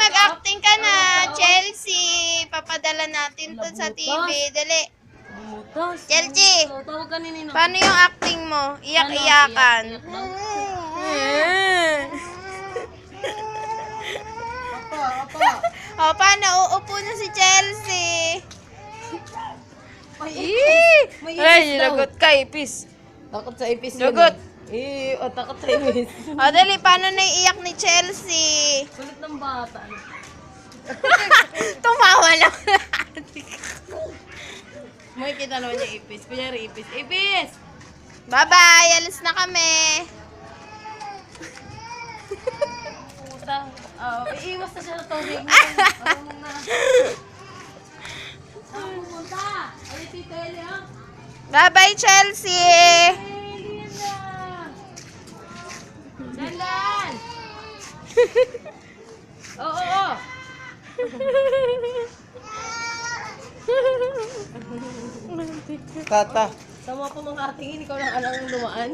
mag-acting ka na, Chelsea. Papadala natin to sa TV. Dali. Bumutas. Chelsea, Tawag ka ni Ninong. paano yung acting mo? Iyak-iyakan. Iyak daw. O, paano? Uupo na si Chelsea. May Ay, ipis daw. lagot ka, ipis. Takot sa ipis. Lagot. Takot sa ipis. O, dali, paano naiiyak ni Chelsea? Kulit ng bata. Tumawa lang. May kita naman yung ipis. Kunyari ipis. Ipis! Bye-bye, alis na kami. Puta. Iiwas na siya sa tubig. Marunong na. Saan pumunta? Ay, Tito Eli, ha? Bye-bye, Chelsea. Eli, yan na. Dandan! Oo. Tata. Sama pa mga atingin, ikaw lang alang dumaan.